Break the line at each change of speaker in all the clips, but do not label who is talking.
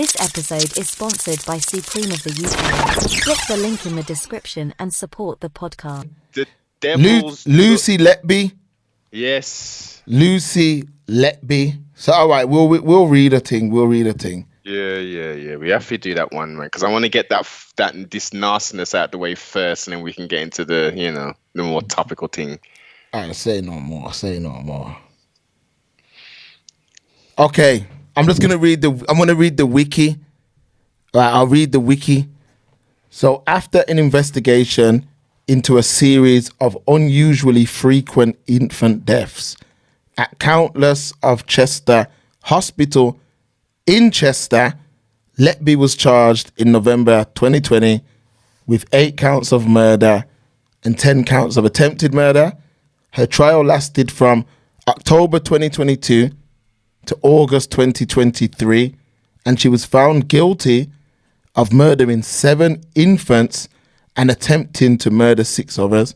This episode is sponsored by Supreme of the UK. Click the link in the description and support the podcast.
The Devils.
Lucy Letby.
Yes.
Lucy Letby. So all right, we'll read a thing.
Yeah. We have to do that one, man, because I want to get this nastiness out the way first, and then we can get into the more topical thing.
All right, say no more. Okay, I'm gonna read the wiki. Right, I'll read the wiki. So after an investigation into a series of unusually frequent infant deaths at countless of Chester Hospital in Chester, Letby was charged in November 2020 with 8 counts of murder and 10 counts of attempted murder. Her trial lasted from October 2022 to August 2023, and she was found guilty of murdering 7 infants and attempting to murder 6 others.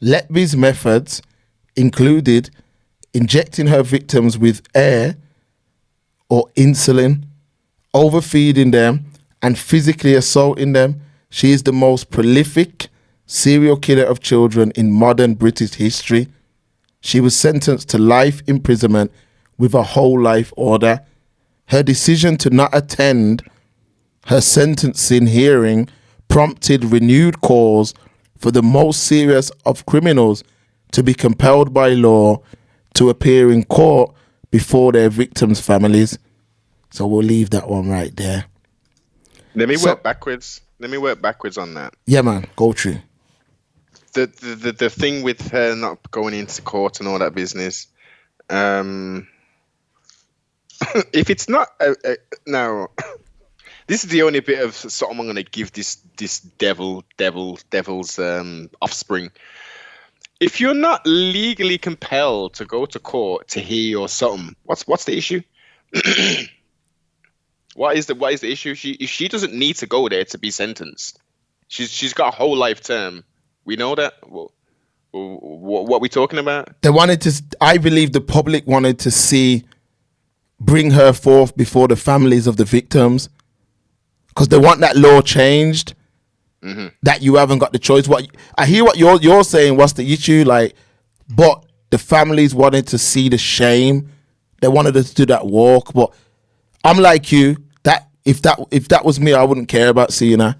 Letby's methods included injecting her victims with air or insulin, overfeeding them, and physically assaulting them. She is the most prolific serial killer of children in modern British history. She was sentenced to life imprisonment with a whole life order. Her decision to not attend her sentencing hearing prompted renewed calls for the most serious of criminals to be compelled by law to appear in court before their victims' families. So we'll leave that one right there.
Let me work backwards on that.
Yeah, man, go through.
The thing with her not going into court and all that business. If it's not now, this is the only bit of something I'm going to give this devil's offspring. If you're not legally compelled to go to court to hear your something, what's the issue? What is the issue? She doesn't need to go there to be sentenced. She's got a whole life term. We know that. What are we talking about?
I believe the public wanted to bring her forth before the families of the victims, because they want that law changed. Mm-hmm. That you haven't got the choice. I hear what you're saying. What's the issue? But the families wanted to see the shame. They wanted us to do that walk. But I'm like you. That if that was me, I wouldn't care about seeing her.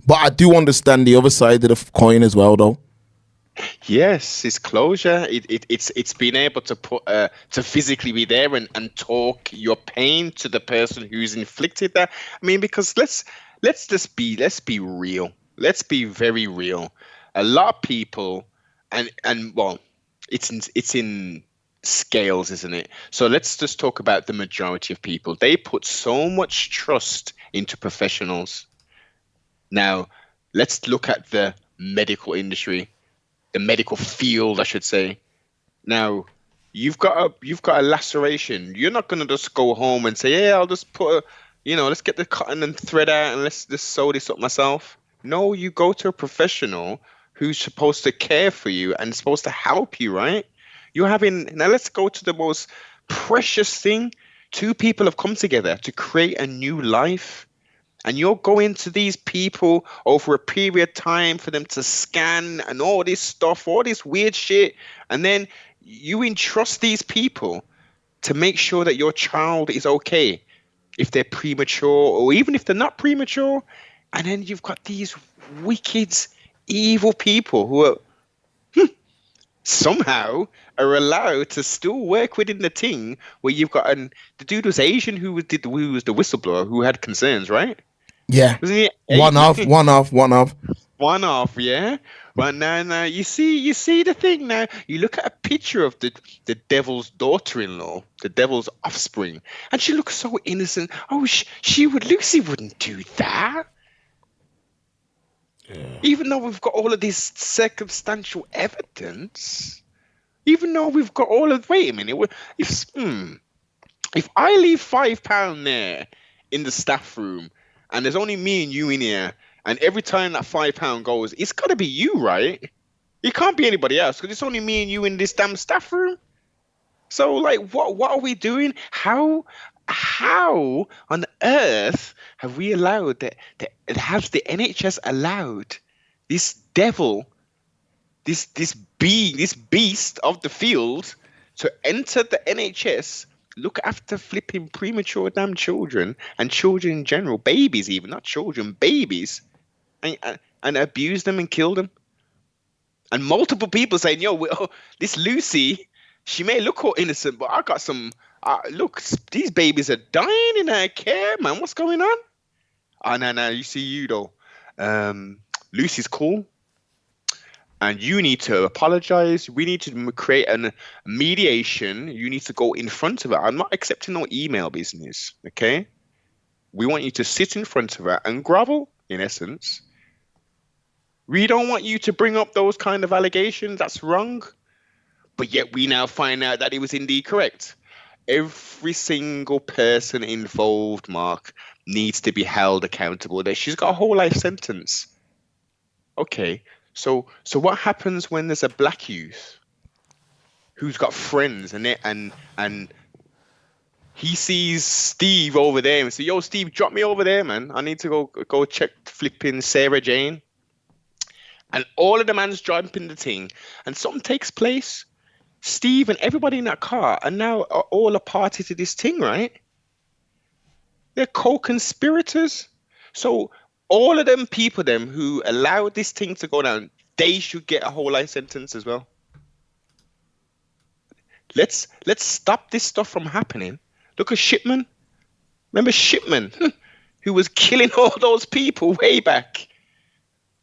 But I do understand the other side of the coin as well, though.
Yes, it's closure. It's being able to put to physically be there and talk your pain to the person who's inflicted that. I mean, because let's be real. Let's be very real. A lot of people, and well, it's in scales, isn't it? So let's just talk about the majority of people. They put so much trust into professionals. Now, let's look at the medical industry, the medical field, I should say. Now, you've got a laceration. You're not going to just go home and say, "Yeah, I'll just put let's get the cotton and thread out and let's just sew this up myself." No, you go to a professional who's supposed to care for you and supposed to help you, right? Now let's go to the most precious thing. 2 people have come together to create a new life. And you're going to these people over a period of time for them to scan and all this stuff, all this weird shit. And then you entrust these people to make sure that your child is okay if they're premature or even if they're not premature. And then you've got these wicked, evil people who are somehow are allowed to still work within the thing where you've got the dude was Asian who was the whistleblower who had concerns, right?
Yeah.
Wasn't he?
One off.
One off, yeah. But now you see the thing now. You look at a picture of the devil's daughter-in-law, the devil's offspring, and she looks so innocent. Oh, Lucy wouldn't do that. Yeah. Even though we've got all of this circumstantial evidence, wait a minute, if I leave £5 there in the staff room and there's only me and you in here, and every time that £5 goes, it's got to be you, right? It can't be anybody else because it's only me and you in this damn staff room. So, what are we doing? How how on earth have we allowed has the NHS allowed this devil, this being, this beast of the field to enter the NHS, look after flipping premature damn children and children in general, babies even, not children, babies, and abuse them and kill them? And multiple people saying, "Yo, this Lucy, she may look all innocent, but I got some. Look, these babies are dying in her care, man. What's going on?" Oh, no, you see, you though. Lucy's cool, and you need to apologize. We need to create a mediation. You need to go in front of her. I'm not accepting no email business, okay? We want you to sit in front of her and grovel, in essence. We don't want you to bring up those kind of allegations. That's wrong. But yet we now find out that it was indeed correct. Every single person involved, Mark, needs to be held accountable. That she's got a whole life sentence. Okay, so what happens when there's a black youth who's got friends and he sees Steve over there and says, "Yo, Steve, drop me over there, man. I need to go check flipping Sarah Jane." And all of the man's jumping the thing, and something takes place. Steve and everybody in that car are now all a party to this thing, right? They're co-conspirators. So all of them people, who allowed this thing to go down, they should get a whole life sentence as well. Let's stop this stuff from happening. Look at Shipman. Remember Shipman, who was killing all those people way back?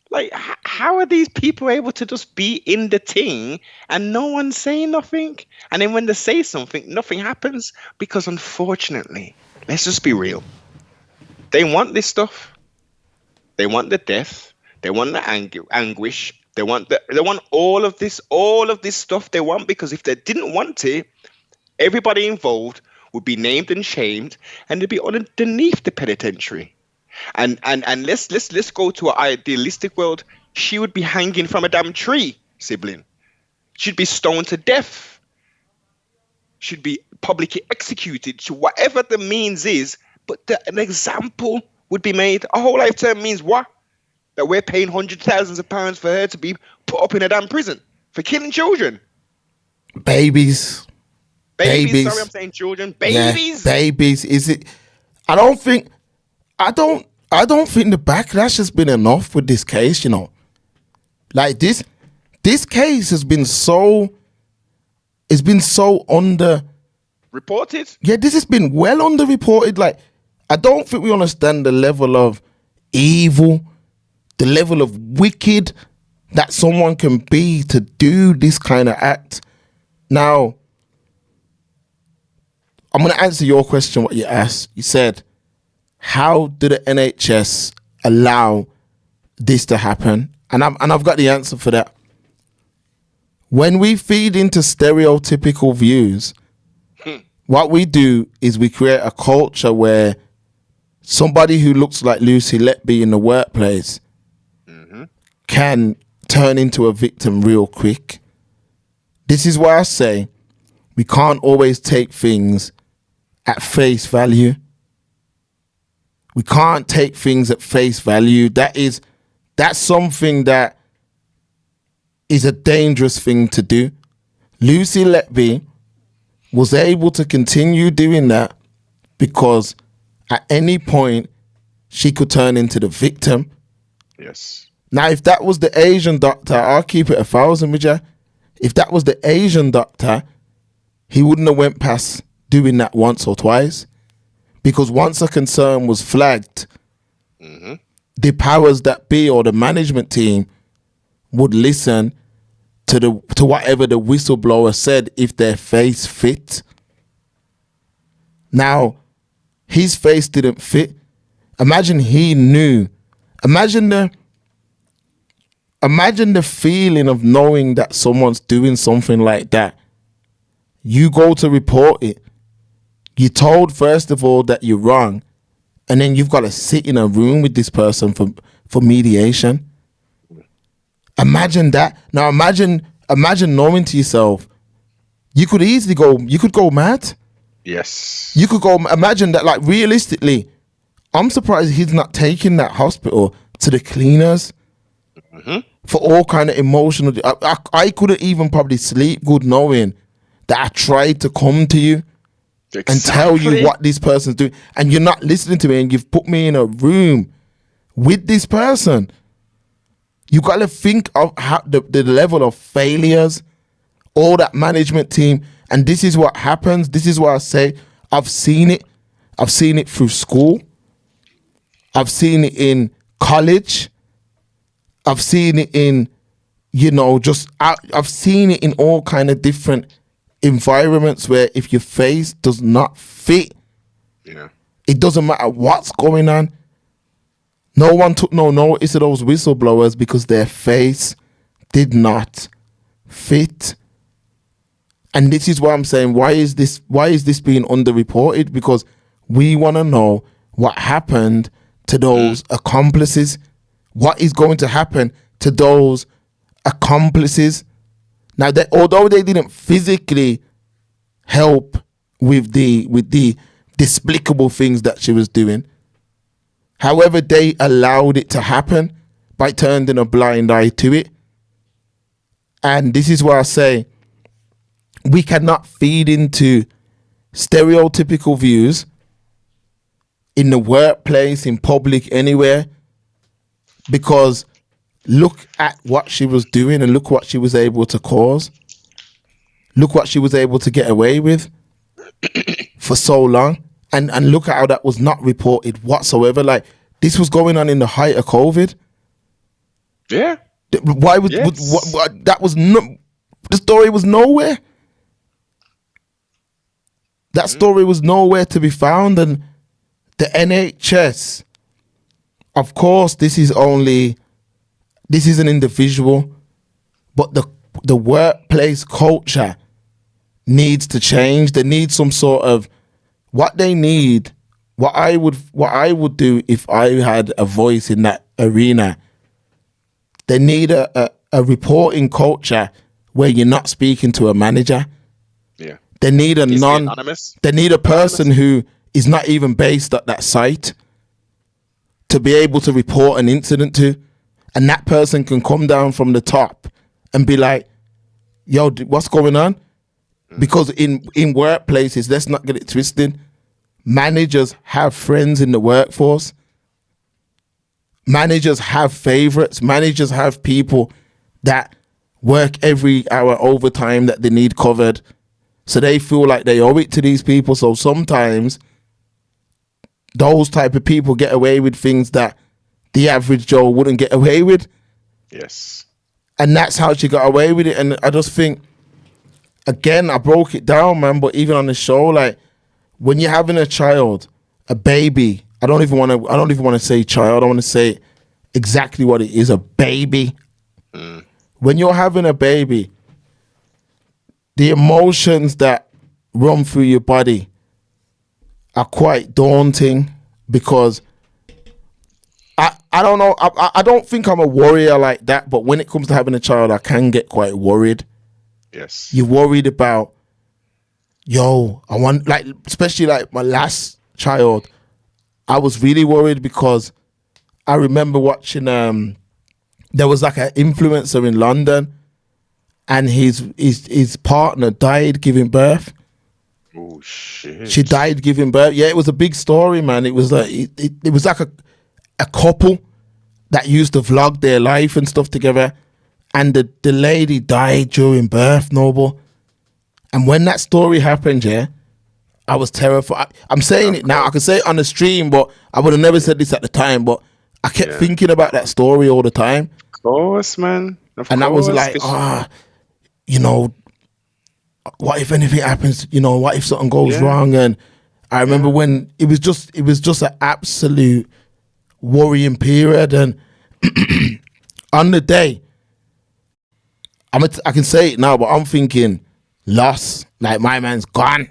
Like, how are these people able to just be in the thing and no one's saying nothing? And then when they say something, nothing happens? Because unfortunately, let's just be real. They want this stuff. They want the death. They want the anguish. They want all of this stuff they want, because if they didn't want it, everybody involved would be named and shamed and they'd be underneath the penitentiary. And let's go to an idealistic world. She would be hanging from a damn tree, sibling. She'd be stoned to death. She'd be publicly executed. So whatever the means is, but an example would be made. A whole life term means what? That we're paying hundreds of thousands of pounds for her to be put up in a damn prison for killing children.
Babies.
Sorry, I'm saying children. Babies.
Yeah, babies. Is it? I don't think the backlash has been enough with this case, you know. Like this case has been so under
reported.
Yeah, this has been well underreported. Like, I don't think we understand the level of evil, the level of wicked that someone can be to do this kind of act. Now, I'm going to answer your question, what you asked. You said, how did the NHS allow this to happen? And I've got the answer for that. When we feed into stereotypical views, what we do is we create a culture where somebody who looks like Lucy Letby in the workplace can turn into a victim real quick. This is why I say we can't always take things at face value. We can't take things at face value. That's something that is a dangerous thing to do. Lucy Letby was able to continue doing that because at any point she could turn into the victim.
Yes.
Now, if that was the Asian doctor, I'll keep it 1,000 with you. If that was the Asian doctor, he wouldn't have went past doing that once or twice. Because once a concern was flagged, the powers that be or the management team would listen to whatever the whistleblower said if their face fit. Now, his face didn't fit. Imagine he knew. Imagine the feeling of knowing that someone's doing something like that. You go to report it. You're told, first of all, that you're wrong. And then you've got to sit in a room with this person for mediation. Imagine that. Now imagine knowing to yourself, you could go mad.
Yes.
You could go imagine that. Like realistically, I'm surprised he's not taking that hospital to the cleaners for all kind of emotional. I couldn't even probably sleep good knowing that I tried to come to you and tell you what this person's doing, and you're not listening to me, and you've put me in a room with this person. You got to think of how the level of failures, all that management team, and this is what happens. This is why I say I've seen it. I've seen it through school. I've seen it in college. I've seen it in, I've seen it in all kind of different environments where if your face does not fit, it doesn't matter what's going on. No one took no notice of those whistleblowers because their face did not fit. And this is why I'm saying, why is this being underreported? Because we want to know what happened to those accomplices. What is going to happen to those accomplices? Now, although they didn't physically help with the despicable things that she was doing, however, they allowed it to happen by turning a blind eye to it. And this is why I say we cannot feed into stereotypical views in the workplace, in public, anywhere, because look at what she was doing and look what she was able to cause. Look what she was able to get away with for so long. And look at how that was not reported whatsoever. Like, this was going on in the height of COVID.
Yeah.
Why was that was no, the story was nowhere. That story was nowhere to be found. And the NHS, of course, this is an individual, but the workplace culture needs to change. They need some sort of what they need. What I would do if I had a voice in that arena. They need a reporting culture where you're not speaking to a manager.
Yeah.
They need They need a person who is not even based at that site to be able to report an incident to, and that person can come down from the top and be like, "Yo, what's going on?" Because in workplaces, let's not get it twisted. Managers have friends in the workforce. Managers have favorites. Managers have people that work every hour overtime that they need covered. So they feel like they owe it to these people. So sometimes those type of people get away with things that the average Joe wouldn't get away with.
Yes.
And that's how she got away with it. And I just think, again, I broke it down, man. But even on the show, like, when you're having a child, a baby, I don't even want to say child. I want to say exactly what it is, a baby. When you're having a baby, the emotions that run through your body are quite daunting, because I don't know. I don't think I'm a warrior like that, but when it comes to having a child, I can get quite worried.
Yes.
You're worried about, I want, like, especially like my last child, I was really worried because I remember watching, there was like an influencer in London, and his partner died giving birth.
Oh shit!
She died giving birth. Yeah, it was a big story, man. It was like it was like a couple that used to vlog their life and stuff together, and the lady died during birth, Noble. And when that story happened, I was terrified. I'm saying it now. I can say it on the stream, but I would have never said this at the time. But I kept thinking about that story all the time.
Of course, man.
I was like, what if anything happens? What if something goes wrong? And I remember when it was just an absolute worrying period. And on the day, I can say it now, but I'm thinking loss. Like, my man's gone.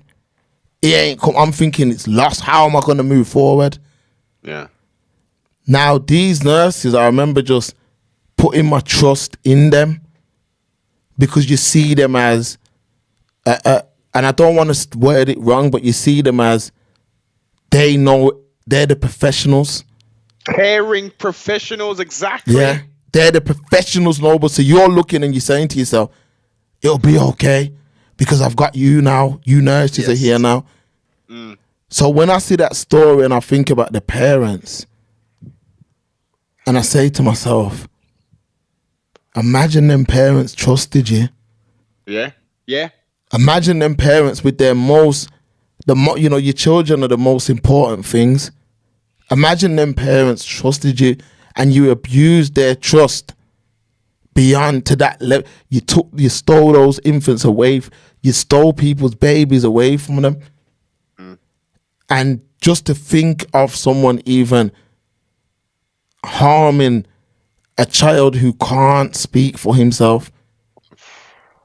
He ain't come. I'm thinking it's lost. How am I going to move forward?
Yeah.
Now, these nurses, I remember just putting my trust in them, because you see them as a and I don't want to word it wrong, but you see them as they know they're the professionals.
Caring professionals, exactly.
Yeah, they're the professionals, Noble. So you're looking and you're saying to yourself, it'll be okay because I've got you now. You nurses are here now. So when I see that story and I think about the parents, and I say to myself, imagine them parents trusted you.
Yeah, yeah.
Imagine them parents with their your children are the most important things. Imagine them parents trusted you and you abused their trust beyond to that level. You stole those infants away. You stole people's babies away from them. And just to think of someone even harming a child who can't speak for himself.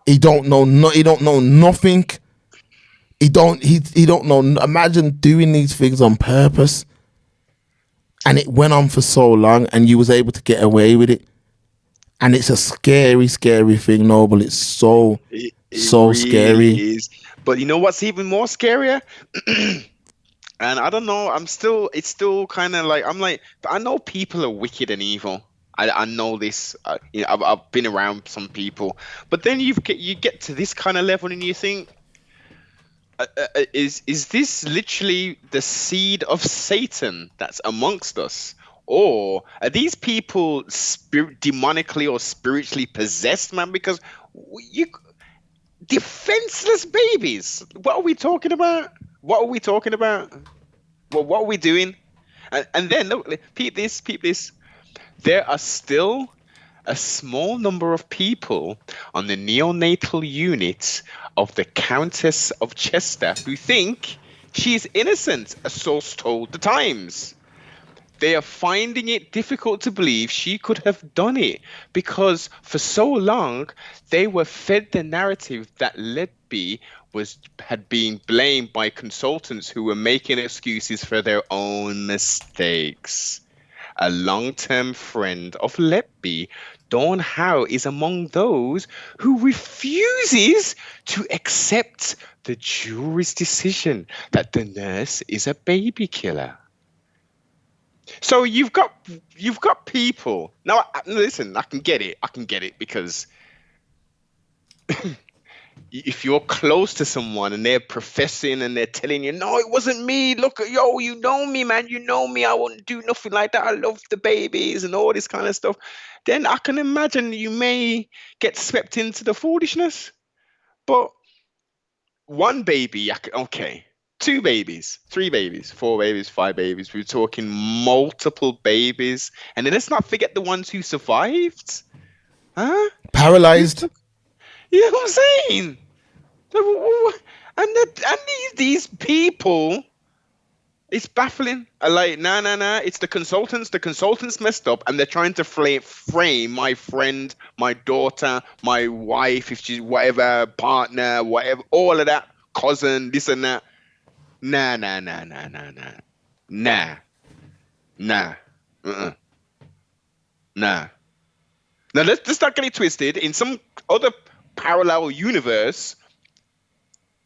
He don't know nothing. He don't know. Imagine doing these things on purpose. And it went on for so long and you was able to get away with it. And it's a scary, scary thing, Noble. It's so
really
scary.
Is. But you know what's even more scarier? And I don't know, it's still kind of like, but I know people are wicked and evil. I know this. I've been around some people, but then you get to this kind of level and you think, is this literally the seed of Satan that's amongst us, or are these people demonically or spiritually possessed, man? Because you defenseless babies. What are we talking about? What are we talking about? Well, what are we doing? And then look, peep this. There are still a small number of people on the neonatal unit of the Countess of Chester who think she's innocent, a source told the Times. They are finding it difficult to believe she could have done it because for so long they were fed the narrative that Letby had been blamed by consultants who were making excuses for their own mistakes. A long-term friend of Letby, Dawn Howe, is among those who refuses to accept the jury's decision that the nurse is a baby killer. So you've got people now. Listen, I can get it because if you're close to someone and they're professing and they're telling you, no, it wasn't me. Look, yo, you know me, man. You know me. I wouldn't do nothing like that. I love the babies and all this kind of stuff. Then I can imagine you may get swept into the foolishness. But one baby, okay. 2 babies, 3 babies, 4 babies, 5 babies. We're talking multiple babies. And then let's not forget the ones who survived. Huh?
Paralyzed.
You know what I'm saying? And these people, it's baffling. Like, nah. It's the consultants. The consultants messed up, and they're trying to frame my friend, my daughter, my wife, if she's whatever, partner, whatever, all of that, cousin, this and that. Nah. Nah. Now let's not get it twisted. In some other parallel universe,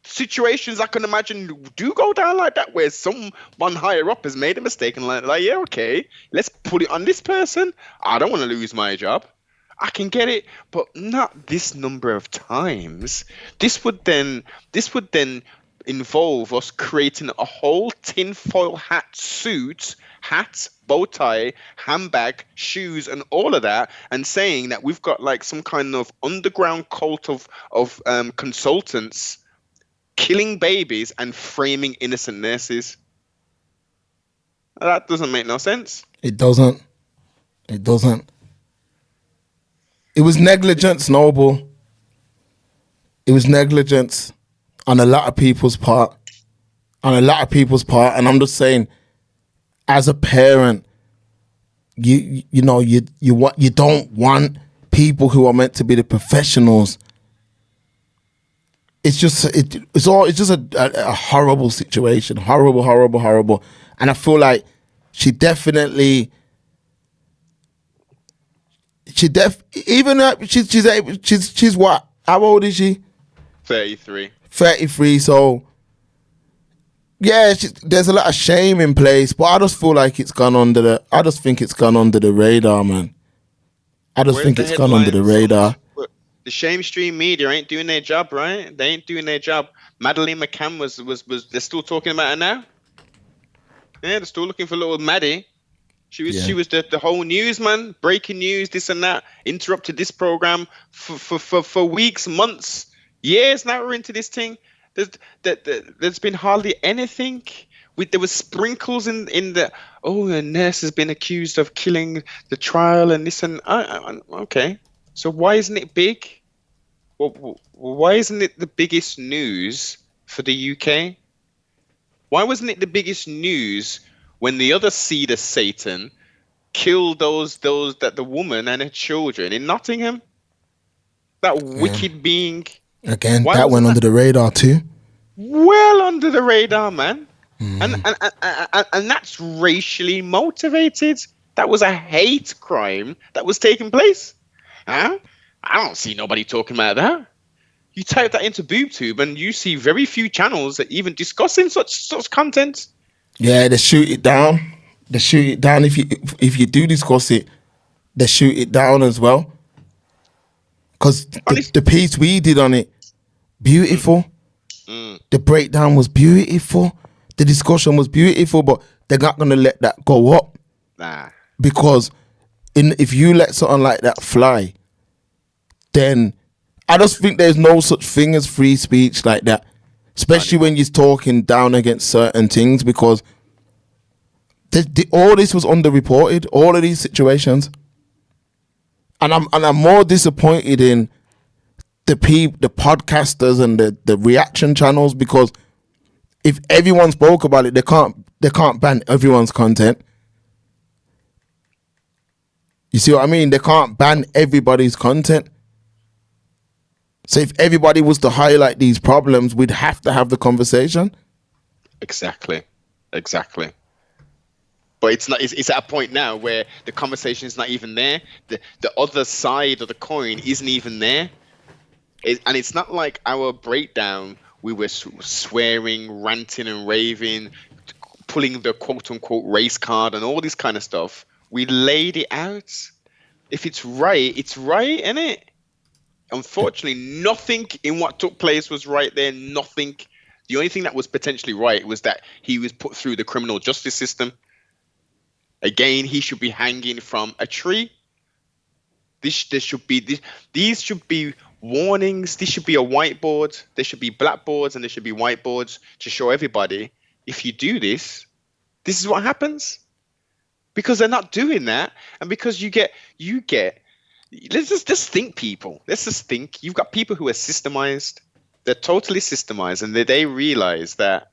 situations I can imagine do go down like that, where someone higher up has made a mistake and like, yeah, okay, let's put it on this person. I don't want to lose my job. I can get it, but not this number of times. This would then involve us creating a whole tinfoil hat, bow tie, handbag, shoes, and all of that, and saying that we've got like some kind of underground cult of consultants killing babies and framing innocent nurses. That doesn't make no sense.
It doesn't. It was negligence, Noble. It was negligence on a lot of people's part. And I'm just saying, as a parent, you don't want people who are meant to be the professionals. It's just a horrible situation. Horrible. And I feel like she's what? How old is she?
33.
33. So yeah, there's a lot of shame in place, but I just feel like it's gone under the. I just think it's gone under the radar, man. I just
Where's
think
the
it's gone under the
headlines so
radar.
much? The shame stream media ain't doing their job, right? They ain't doing their job. Madeleine McCann was. They're still talking about her now. Yeah, they're still looking for little Maddie. She was the whole news, man. Breaking news, this and that. Interrupted this program for weeks, months, years. Now we're into this thing. There's been hardly anything. There was sprinkles in the. Oh, a nurse has been accused of killing the trial and this and okay. So why isn't it big? Well, why isn't it the biggest news for the UK? Why wasn't it the biggest news when the other seed of Satan killed those that the woman and her children in Nottingham? That wicked being.
Again,
Why
that went
wasn't
under
that
the radar too.
well under the radar, man? And that's racially motivated. That was a hate crime that was taking place. Huh? I don't see nobody talking about that. You type that into BoobTube and you see very few channels that even discussing such content.
Yeah, they shoot it down. They shoot it down. If you do discuss it, they shoot it down as well. Because the piece we did on it, beautiful. The breakdown was beautiful. The discussion was beautiful, but they're not going to let that go up.
Nah.
Because if you let something like that fly, then I just think there's no such thing as free speech like that. Especially when you're talking down against certain things, because all this was underreported, all of these situations. And I'm more disappointed in the podcasters and the reaction channels, because if everyone spoke about it, they can't ban everyone's content. You see what I mean? They can't ban everybody's content. So if everybody was to highlight these problems, we'd have to have the conversation.
Exactly. But it's not. It's at a point now where the conversation is not even there. The other side of the coin isn't even there. And it's not like our breakdown. We were swearing, ranting, and raving, pulling the quote unquote race card and all this kind of stuff. We laid it out. If it's right, innit? Unfortunately, nothing in what took place was right there. Nothing. The only thing that was potentially right was that he was put through the criminal justice system. Again, he should be hanging from a tree. These should be warnings. This should be a whiteboard. There should be blackboards and there should be whiteboards to show everybody, if you do this, this is what happens. Because they're not doing that, and because you get. Let's just think, people. Let's just think. You've got people who are systemized. They're totally systemized, and they realize that